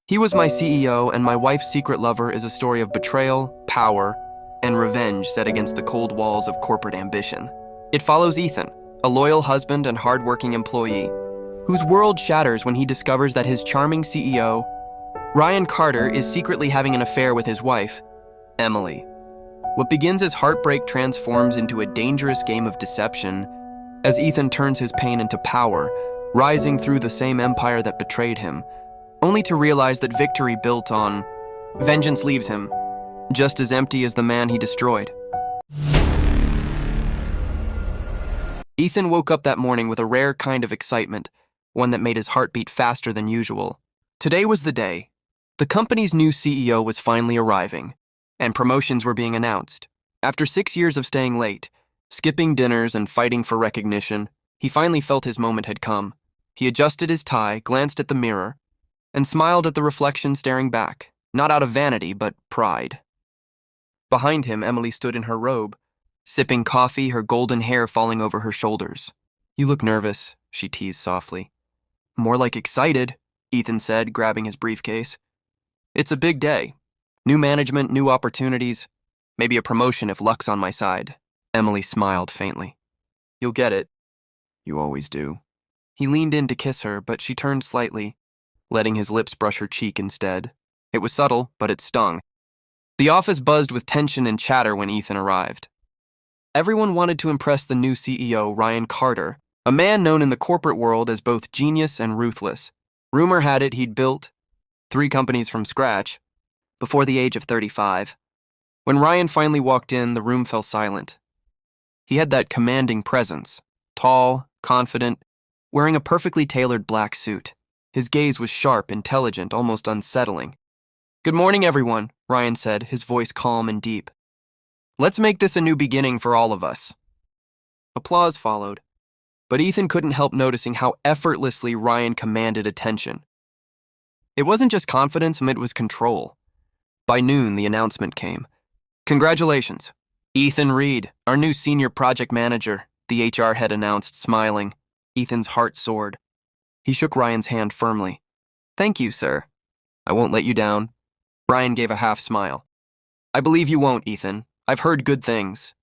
He was my CEO, and my wife's secret lover is a story of betrayal, power, and revenge set against the cold walls of corporate ambition. It follows Ethan, a loyal husband and hardworking employee, whose world shatters when he discovers that his charming CEO, Ryan Carter, is secretly having an affair with his wife, Emily. What begins as heartbreak transforms into a dangerous game of deception as Ethan turns his pain into power, rising through the same empire that betrayed him, only to realize that victory built on vengeance leaves him just as empty as the man he destroyed. Ethan woke up that morning with a rare kind of excitement, one that made his heart beat faster than usual. Today was the day. The company's new CEO was finally arriving, and promotions were being announced. After 6 years of staying late, skipping dinners, and fighting for recognition, he finally felt his moment had come. He adjusted his tie, glanced at the mirror, and smiled at the reflection staring back, not out of vanity, but pride. Behind him, Emily stood in her robe, sipping coffee, her golden hair falling over her shoulders. "You look nervous," she teased softly. "More like excited," Ethan said, grabbing his briefcase. "It's a big day. New management, new opportunities, maybe a promotion if luck's on my side." Emily smiled faintly. "You'll get it. You always do." He leaned in to kiss her, but she turned slightly, letting his lips brush her cheek instead. It was subtle, but it stung. The office buzzed with tension and chatter when Ethan arrived. Everyone wanted to impress the new CEO, Ryan Carter, a man known in the corporate world as both genius and ruthless. Rumor had it he'd built 3 companies from scratch before the age of 35. When Ryan finally walked in, the room fell silent. He had that commanding presence, tall, confident, wearing a perfectly tailored black suit. His gaze was sharp, intelligent, almost unsettling. "Good morning, everyone," Ryan said, his voice calm and deep. "Let's make this a new beginning for all of us." Applause followed, but Ethan couldn't help noticing how effortlessly Ryan commanded attention. It wasn't just confidence, it was control. By noon, the announcement came. "Congratulations. Ethan Reed, our new senior project manager," the HR head announced, smiling. Ethan's heart soared. He shook Ryan's hand firmly. "Thank you, sir. I won't let you down." Ryan gave a half smile. "I believe you won't, Ethan. I've heard good things."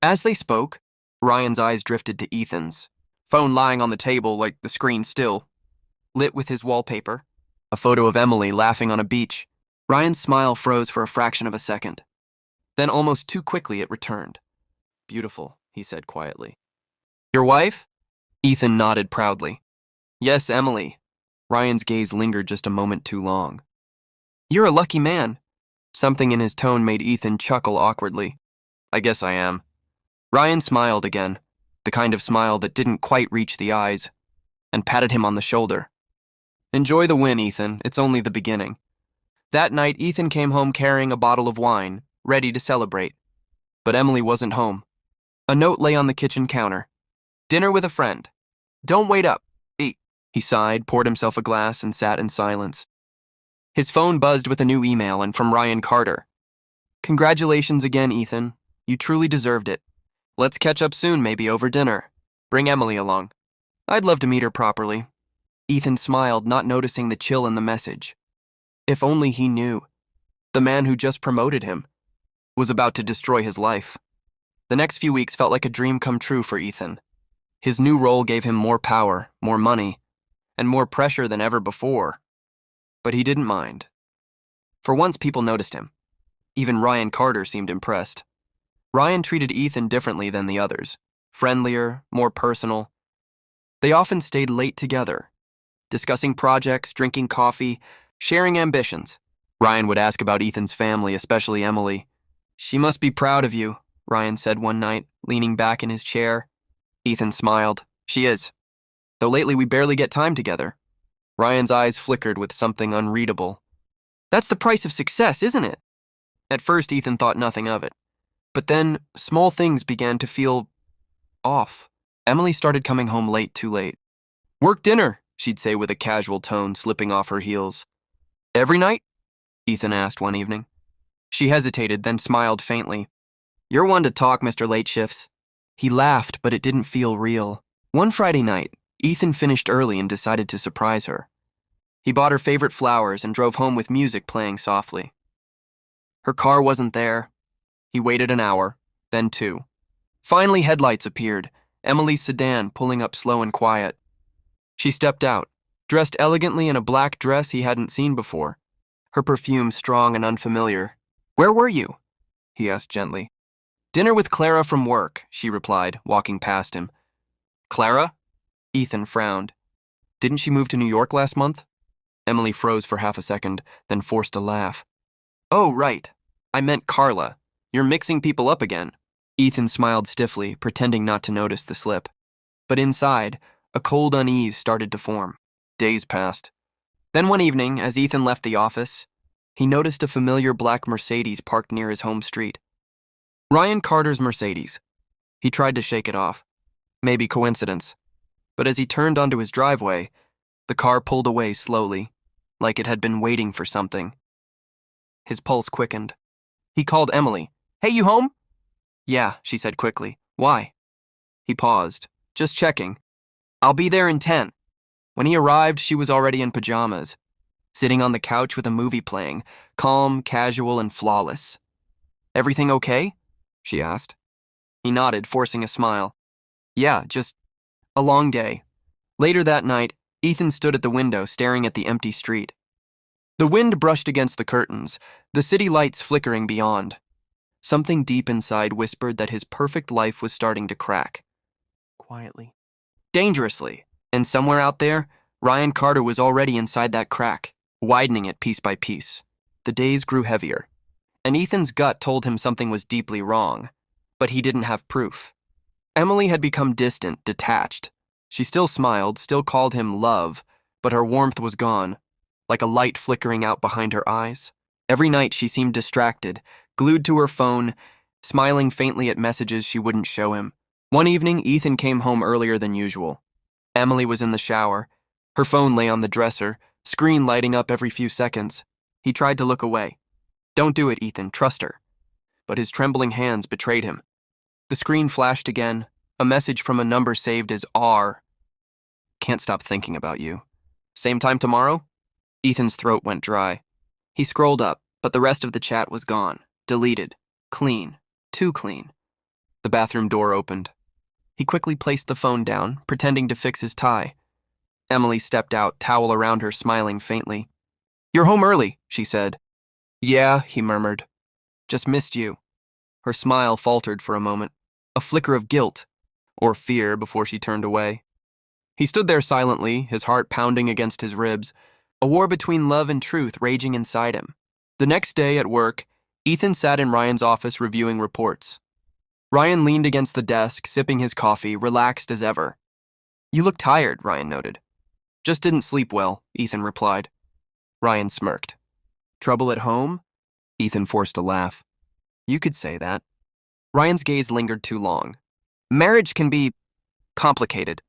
As they spoke, Ryan's eyes drifted to Ethan's, phone lying on the table like the screen still, lit with his wallpaper, a photo of Emily laughing on a beach. Ryan's smile froze for a fraction of a second. Then almost too quickly it returned. "Beautiful," he said quietly. "Your wife?" Ethan nodded proudly. "Yes, Emily." Ryan's gaze lingered just a moment too long. "You're a lucky man." Something in his tone made Ethan chuckle awkwardly. "I guess I am." Ryan smiled again, the kind of smile that didn't quite reach the eyes, and patted him on the shoulder. "Enjoy the win, Ethan. It's only the beginning." That night, Ethan came home carrying a bottle of wine, ready to celebrate. But Emily wasn't home. A note lay on the kitchen counter. "Dinner with a friend. Don't wait up. Eat." He sighed, poured himself a glass, and sat in silence. His phone buzzed with a new email, and from Ryan Carter. "Congratulations again, Ethan. You truly deserved it. Let's catch up soon, maybe over dinner. Bring Emily along. I'd love to meet her properly." Ethan smiled, not noticing the chill in the message. If only he knew. The man who just promoted him was about to destroy his life. The next few weeks felt like a dream come true for Ethan. His new role gave him more power, more money, and more pressure than ever before. But he didn't mind. For once, people noticed him. Even Ryan Carter seemed impressed. Ryan treated Ethan differently than the others, friendlier, more personal. They often stayed late together, discussing projects, drinking coffee, sharing ambitions. Ryan would ask about Ethan's family, especially Emily. "She must be proud of you," Ryan said one night, leaning back in his chair. Ethan smiled. "She is. Though lately we barely get time together." Ryan's eyes flickered with something unreadable. "That's the price of success, isn't it?" At first, Ethan thought nothing of it. But then, small things began to feel off. Emily started coming home late, too late. "Work dinner," she'd say with a casual tone, slipping off her heels. "Every night?" Ethan asked one evening. She hesitated, then smiled faintly. "You're one to talk, Mr. Late Shifts." He laughed, but it didn't feel real. One Friday night, Ethan finished early and decided to surprise her. He bought her favorite flowers and drove home with music playing softly. Her car wasn't there. He waited an hour, then 2. Finally, headlights appeared, Emily's sedan pulling up slow and quiet. She stepped out, dressed elegantly in a black dress he hadn't seen before, her perfume strong and unfamiliar. "Where were you?" he asked gently. "Dinner with Clara from work," she replied, walking past him. "Clara?" Ethan frowned. "Didn't she move to New York last month?" Emily froze for half a second, then forced a laugh. "Oh, right. I meant Carla. You're mixing people up again." Ethan smiled stiffly, pretending not to notice the slip. But inside, a cold unease started to form. Days passed. Then one evening, as Ethan left the office, he noticed a familiar black Mercedes parked near his home street. Ryan Carter's Mercedes. He tried to shake it off. Maybe coincidence. But as he turned onto his driveway, the car pulled away slowly, like it had been waiting for something. His pulse quickened. He called Emily. "Hey, you home?" "Yeah," she said quickly. "Why?" He paused. "Just checking. I'll be there in 10. When he arrived, she was already in pajamas, sitting on the couch with a movie playing, calm, casual, and flawless. "Everything okay?" she asked. He nodded, forcing a smile. "Yeah, just a long day." Later that night, Ethan stood at the window, staring at the empty street. The wind brushed against the curtains, the city lights flickering beyond. Something deep inside whispered that his perfect life was starting to crack. Quietly. Dangerously. And somewhere out there, Ryan Carter was already inside that crack, widening it piece by piece. The days grew heavier, and Ethan's gut told him something was deeply wrong, but he didn't have proof. Emily had become distant, detached. She still smiled, still called him love, but her warmth was gone, like a light flickering out behind her eyes. Every night she seemed distracted, glued to her phone, smiling faintly at messages she wouldn't show him. One evening, Ethan came home earlier than usual. Emily was in the shower. Her phone lay on the dresser, screen lighting up every few seconds. He tried to look away. "Don't do it, Ethan, trust her." But his trembling hands betrayed him. The screen flashed again, a message from a number saved as R. "Can't stop thinking about you. Same time tomorrow?" Ethan's throat went dry. He scrolled up, but the rest of the chat was gone. Deleted. Clean. Too clean. The bathroom door opened. He quickly placed the phone down, pretending to fix his tie. Emily stepped out, towel around her, smiling faintly. "You're home early," she said. "Yeah," he murmured. "Just missed you." Her smile faltered for a moment, a flicker of guilt or fear before she turned away. He stood there silently, his heart pounding against his ribs, a war between love and truth raging inside him. The next day at work, Ethan sat in Ryan's office reviewing reports. Ryan leaned against the desk, sipping his coffee, relaxed as ever. "You look tired," Ryan noted. "Just didn't sleep well," Ethan replied. Ryan smirked. "Trouble at home?" Ethan forced a laugh. "You could say that." Ryan's gaze lingered too long. "Marriage can be complicated.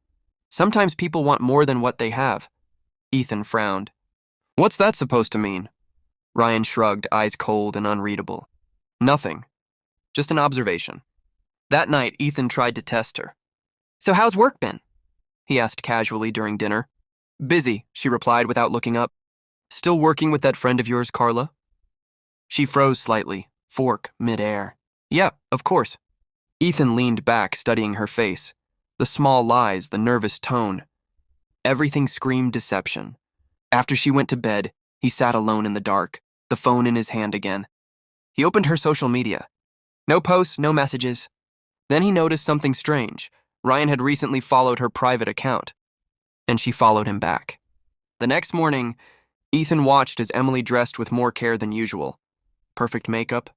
Sometimes people want more than what they have." Ethan frowned. "What's that supposed to mean?" Ryan shrugged, eyes cold and unreadable. "Nothing. Just an observation." That night, Ethan tried to test her. "So how's work been?" he asked casually during dinner. "Busy," she replied without looking up. "Still working with that friend of yours, Carla?" She froze slightly, fork mid-air. "Yeah, of course." Ethan leaned back, studying her face. The small lies, the nervous tone. Everything screamed deception. After she went to bed, he sat alone in the dark, the phone in his hand again. He opened her social media. No posts, no messages. Then he noticed something strange. Ryan had recently followed her private account, and she followed him back. The next morning, Ethan watched as Emily dressed with more care than usual. Perfect makeup,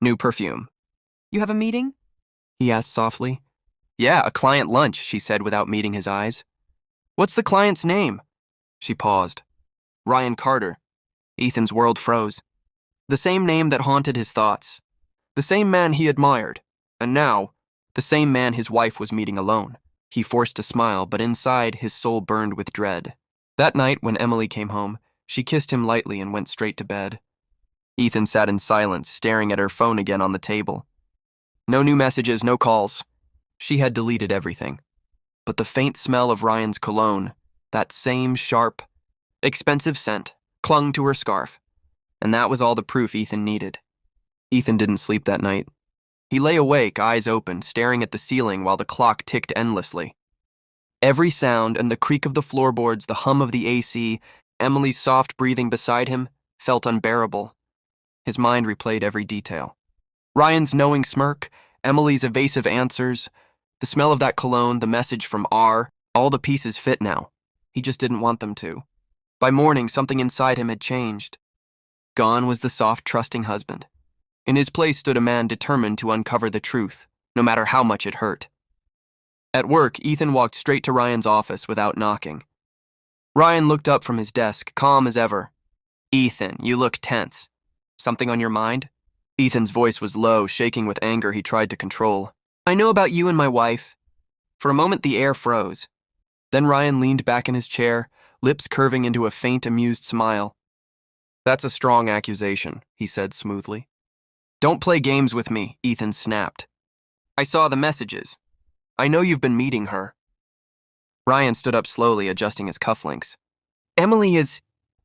new perfume. "You have a meeting?" he asked softly. "Yeah, a client lunch," she said without meeting his eyes. "What's the client's name?" She paused. "Ryan Carter." Ethan's world froze. The same name that haunted his thoughts. The same man he admired. And now, the same man his wife was meeting alone. He forced a smile, but inside, his soul burned with dread. That night, when Emily came home, she kissed him lightly and went straight to bed. Ethan sat in silence, staring at her phone again on the table. No new messages, no calls. She had deleted everything. But the faint smell of Ryan's cologne, that same sharp, expensive scent, clung to her scarf. And that was all the proof Ethan needed. Ethan didn't sleep that night. He lay awake, eyes open, staring at the ceiling while the clock ticked endlessly. Every sound and the creak of the floorboards, the hum of the AC, Emily's soft breathing beside him, felt unbearable. His mind replayed every detail. Ryan's knowing smirk, Emily's evasive answers, the smell of that cologne, the message from R, all the pieces fit now. He just didn't want them to. By morning, something inside him had changed. Gone was the soft, trusting husband. In his place stood a man determined to uncover the truth, no matter how much it hurt. At work, Ethan walked straight to Ryan's office without knocking. Ryan looked up from his desk, calm as ever. "Ethan, you look tense. Something on your mind?" Ethan's voice was low, shaking with anger he tried to control. "I know about you and my wife." For a moment, the air froze. Then Ryan leaned back in his chair, lips curving into a faint, amused smile. "That's a strong accusation," he said smoothly. "Don't play games with me," Ethan snapped. "I saw the messages. I know you've been meeting her." Ryan stood up slowly, adjusting his cufflinks. "Emily is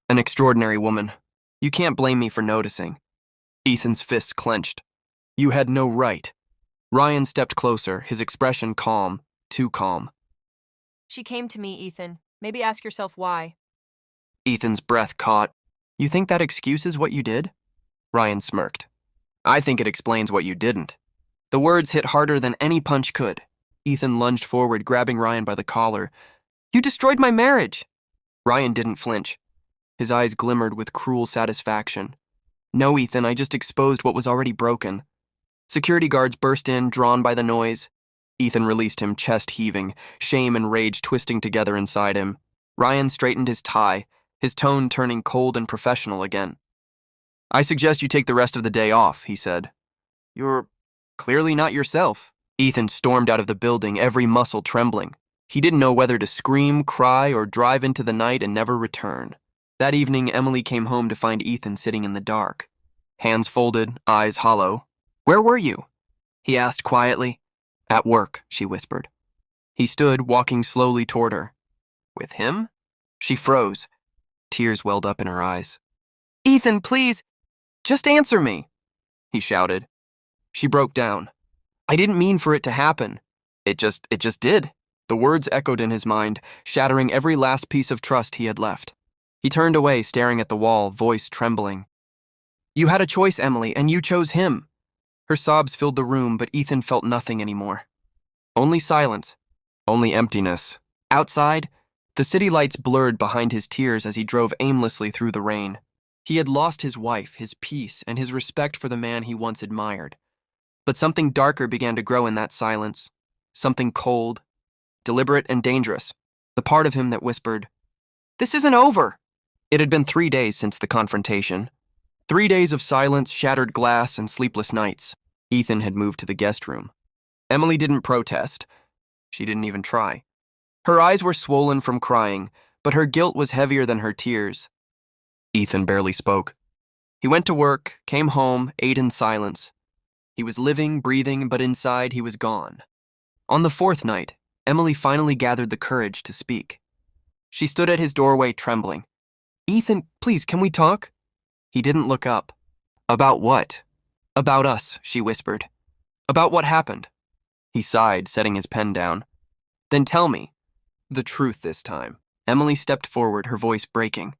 an extraordinary woman. You can't blame me for noticing." Ethan's fists clenched. "You had no right." Ryan stepped closer, his expression calm, too calm. "She came to me, Ethan. Maybe ask yourself why." Ethan's breath caught. "You think that excuses what you did?" Ryan smirked. "I think it explains what you didn't." The words hit harder than any punch could. Ethan lunged forward, grabbing Ryan by the collar. "You destroyed my marriage!" Ryan didn't flinch. His eyes glimmered with cruel satisfaction. "No, Ethan, I just exposed what was already broken." Security guards burst in, drawn by the noise. Ethan released him, chest heaving, shame and rage twisting together inside him. Ryan straightened his tie, his tone turning cold and professional again. "I suggest you take the rest of the day off," he said. "You're clearly not yourself." Ethan stormed out of the building, every muscle trembling. He didn't know whether to scream, cry, or drive into the night and never return. That evening, Emily came home to find Ethan sitting in the dark. Hands folded, eyes hollow. "Where were you?" he asked quietly. "At work," she whispered. He stood, walking slowly toward her. "With him?" She froze. Tears welled up in her eyes. "Ethan, please, just answer me," he shouted. She broke down. "I didn't mean for it to happen. It just did." The words echoed in his mind, shattering every last piece of trust he had left. He turned away, staring at the wall, voice trembling. "You had a choice, Emily, and you chose him." Her sobs filled the room, but Ethan felt nothing anymore. Only silence. Only emptiness. Outside, the city lights blurred behind his tears as he drove aimlessly through the rain. He had lost his wife, his peace, and his respect for the man he once admired. But something darker began to grow in that silence. Something cold, deliberate, and dangerous. The part of him that whispered, "This isn't over." It had been 3 days since the confrontation. 3 days of silence, shattered glass, and sleepless nights. Ethan had moved to the guest room. Emily didn't protest. She didn't even try. Her eyes were swollen from crying, but her guilt was heavier than her tears. Ethan barely spoke. He went to work, came home, ate in silence. He was living, breathing, but inside he was gone. On the 4th night, Emily finally gathered the courage to speak. She stood at his doorway, trembling. "Ethan, please, can we talk?" He didn't look up. "About what?" "About us," she whispered. "About what happened." He sighed, setting his pen down. "Then tell me. The truth this time." Emily stepped forward, her voice breaking.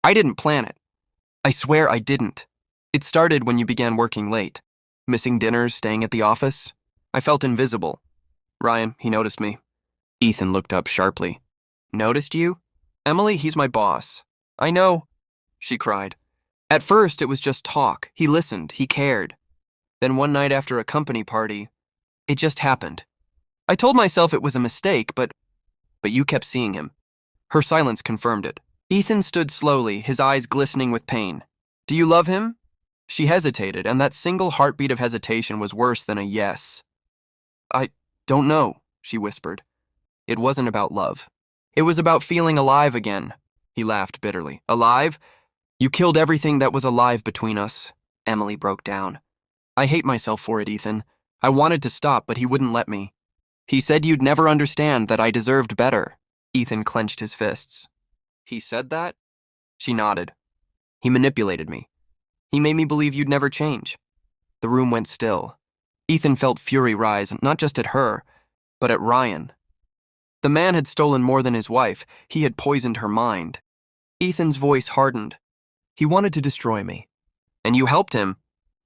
"I didn't plan it. I swear I didn't. It started when you began working late. Missing dinners, staying at the office. I felt invisible. Ryan, he noticed me." Ethan looked up sharply. "Noticed you?" "Emily, he's my boss." "I know," she cried. "At first, it was just talk. He listened, he cared. Then one night after a company party, it just happened. I told myself it was a mistake, but you kept seeing him." Her silence confirmed it. Ethan stood slowly, his eyes glistening with pain. "Do you love him?" She hesitated, and that single heartbeat of hesitation was worse than a yes. "I don't know," she whispered. It wasn't about love. It was about feeling alive again. He laughed bitterly. "Alive? You killed everything that was alive between us." Emily broke down. "I hate myself for it, Ethan. I wanted to stop, but he wouldn't let me. He said you'd never understand, that I deserved better." Ethan clenched his fists. "He said that?" She nodded. He manipulated me. He made me believe you'd never change. The room went still. Ethan felt fury rise, not just at her, but at Ryan. The man had stolen more than his wife. He had poisoned her mind. Ethan's voice hardened. He wanted to destroy me. And you helped him.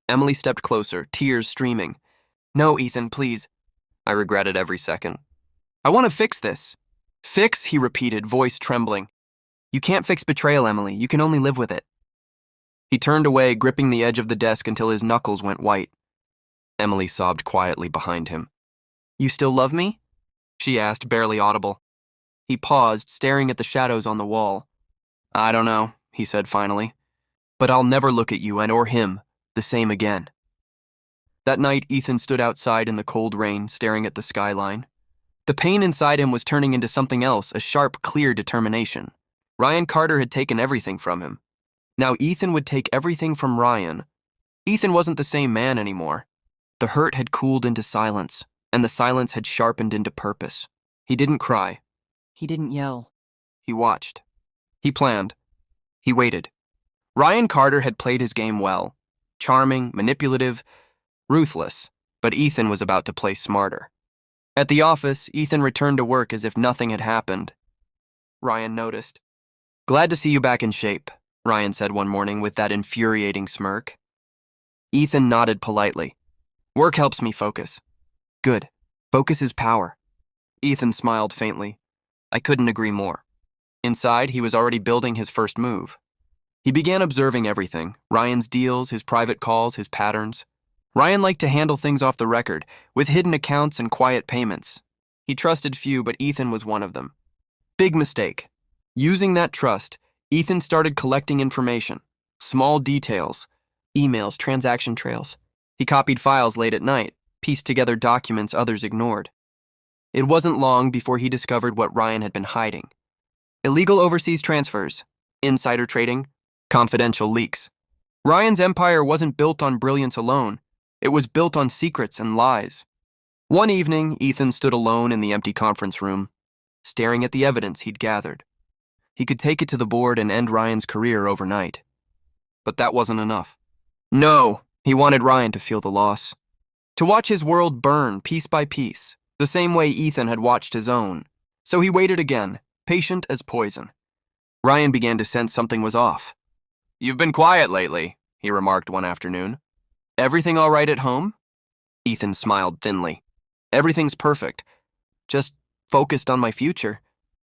Emily stepped closer, tears streaming. No, Ethan, please. I regretted every second. I want to fix this. Fix, he repeated, voice trembling. You can't fix betrayal, Emily. You can only live with it. He turned away, gripping the edge of the desk until his knuckles went white. Emily sobbed quietly behind him. You still love me? She asked, barely audible. He paused, staring at the shadows on the wall. I don't know, he said finally. But I'll never look at you or him the same again. That night, Ethan stood outside in the cold rain, staring at the skyline. The pain inside him was turning into something else, a sharp, clear determination. Ryan Carter had taken everything from him. Now Ethan would take everything from Ryan. Ethan wasn't the same man anymore. The hurt had cooled into silence, and the silence had sharpened into purpose. He didn't cry. He didn't yell. He watched. He planned. He waited. Ryan Carter had played his game well. Charming, manipulative, ruthless, but Ethan was about to play smarter. At the office, Ethan returned to work as if nothing had happened. Ryan noticed. Glad to see you back in shape, Ryan said one morning with that infuriating smirk. Ethan nodded politely. Work helps me focus. Good. Focus is power. Ethan smiled faintly. I couldn't agree more. Inside, he was already building his first move. He began observing everything, Ryan's deals, his private calls, his patterns. Ryan liked to handle things off the record, with hidden accounts and quiet payments. He trusted few, but Ethan was one of them. Big mistake. Using that trust, Ethan started collecting information, small details, emails, transaction trails. He copied files late at night, pieced together documents others ignored. It wasn't long before he discovered what Ryan had been hiding. Illegal overseas transfers, insider trading, confidential leaks. Ryan's empire wasn't built on brilliance alone. It was built on secrets and lies. One evening, Ethan stood alone in the empty conference room, staring at the evidence he'd gathered. He could take it to the board and end Ryan's career overnight. But that wasn't enough. No, he wanted Ryan to feel the loss. To watch his world burn piece by piece, the same way Ethan had watched his own. So he waited again, patient as poison. Ryan began to sense something was off. You've been quiet lately, he remarked one afternoon. Everything all right at home? Ethan smiled thinly. Everything's perfect. Just focused on my future.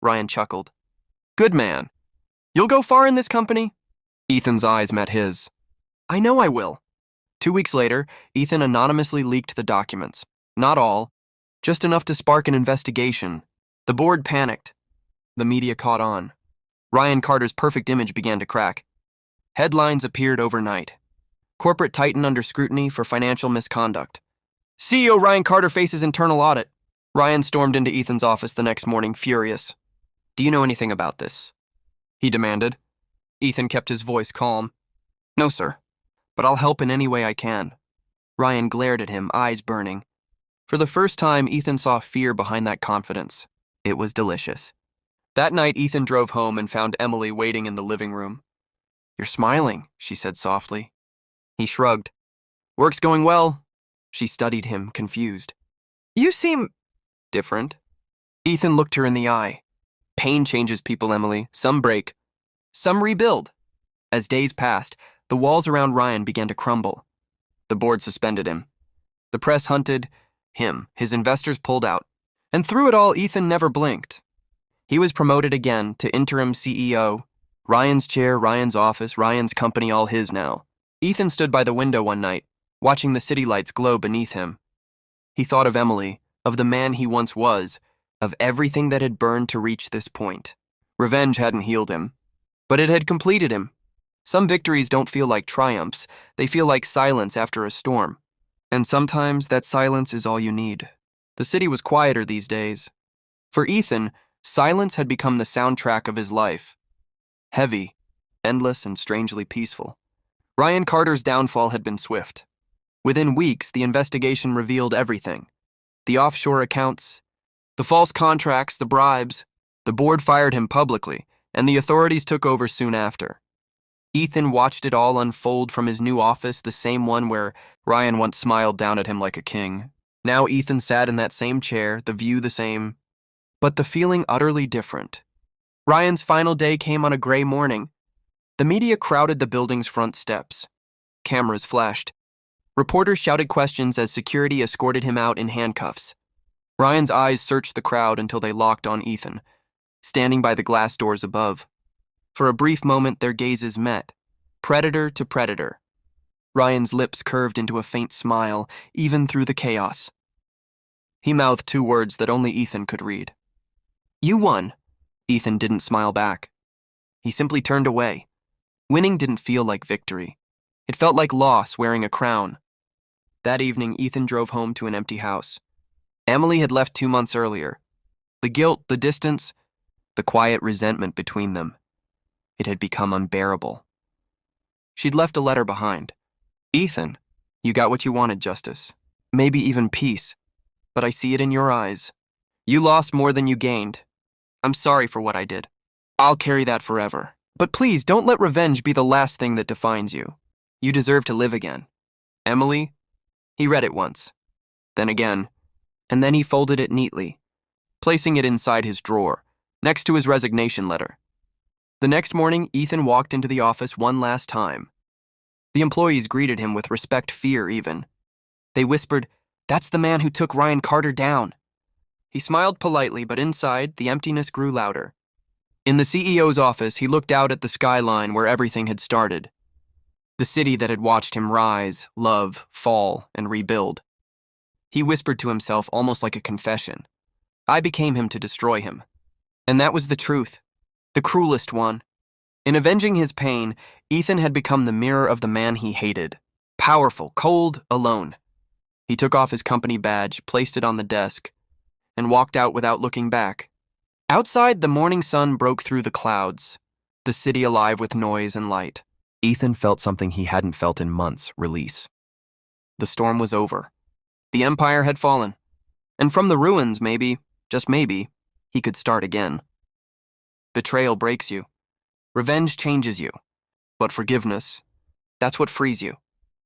Ryan chuckled. Good man. You'll go far in this company? Ethan's eyes met his. I know I will. 2 weeks later, Ethan anonymously leaked the documents. Not all, just enough to spark an investigation. The board panicked. The media caught on. Ryan Carter's perfect image began to crack. Headlines appeared overnight. Corporate titan under scrutiny for financial misconduct. CEO Ryan Carter faces internal audit. Ryan stormed into Ethan's office the next morning, furious. Do you know anything about this? He demanded. Ethan kept his voice calm. No, sir, but I'll help in any way I can. Ryan glared at him, eyes burning. For the first time, Ethan saw fear behind that confidence. It was delicious. That night, Ethan drove home and found Emily waiting in the living room. You're smiling, she said softly. He shrugged. Work's going well. She studied him, confused. You seem different. Ethan looked her in the eye. Pain changes people, Emily. Some break. Some rebuild. As days passed, the walls around Ryan began to crumble. The board suspended him. The press hunted him. His investors pulled out. And through it all, Ethan never blinked. He was promoted again to interim CEO. Ryan's chair, Ryan's office, Ryan's company, all his now. Ethan stood by the window one night, watching the city lights glow beneath him. He thought of Emily, of the man he once was, of everything that had burned to reach this point. Revenge hadn't healed him, but it had completed him. Some victories don't feel like triumphs, they feel like silence after a storm. And sometimes that silence is all you need. The city was quieter these days. For Ethan, silence had become the soundtrack of his life. Heavy, endless, and strangely peaceful. Ryan Carter's downfall had been swift. Within weeks, the investigation revealed everything. The offshore accounts, the false contracts, the bribes. The board fired him publicly, and the authorities took over soon after. Ethan watched it all unfold from his new office, the same one where Ryan once smiled down at him like a king. Now Ethan sat in that same chair, the view the same, but the feeling utterly different. Ryan's final day came on a gray morning. The media crowded the building's front steps. Cameras flashed. Reporters shouted questions as security escorted him out in handcuffs. Ryan's eyes searched the crowd until they locked on Ethan, standing by the glass doors above. For a brief moment, their gazes met, predator to predator. Ryan's lips curved into a faint smile, even through the chaos. He mouthed two words that only Ethan could read. "You won." Ethan didn't smile back. He simply turned away. Winning didn't feel like victory. It felt like loss wearing a crown. That evening, Ethan drove home to an empty house. Emily had left 2 months earlier. The guilt, the distance, the quiet resentment between them. It had become unbearable. She'd left a letter behind. "Ethan, you got what you wanted, justice. Maybe even peace. But I see it in your eyes. You lost more than you gained. I'm sorry for what I did. I'll carry that forever. But please, don't let revenge be the last thing that defines you. You deserve to live again. Emily." He read it once, then again, and then he folded it neatly, placing it inside his drawer, next to his resignation letter. The next morning, Ethan walked into the office one last time. The employees greeted him with respect, fear even. They whispered, "That's the man who took Ryan Carter down." He smiled politely, but inside, the emptiness grew louder. In the CEO's office, he looked out at the skyline where everything had started. The city that had watched him rise, love, fall, and rebuild. He whispered to himself almost like a confession. I became him to destroy him. And that was the truth, the cruelest one. In avenging his pain, Ethan had become the mirror of the man he hated. Powerful, cold, alone. He took off his company badge, placed it on the desk, and walked out without looking back. Outside, the morning sun broke through the clouds, the city alive with noise and light. Ethan felt something he hadn't felt in months, release. The storm was over. The empire had fallen. And from the ruins, maybe, just maybe, he could start again. Betrayal breaks you. Revenge changes you. But forgiveness, that's what frees you.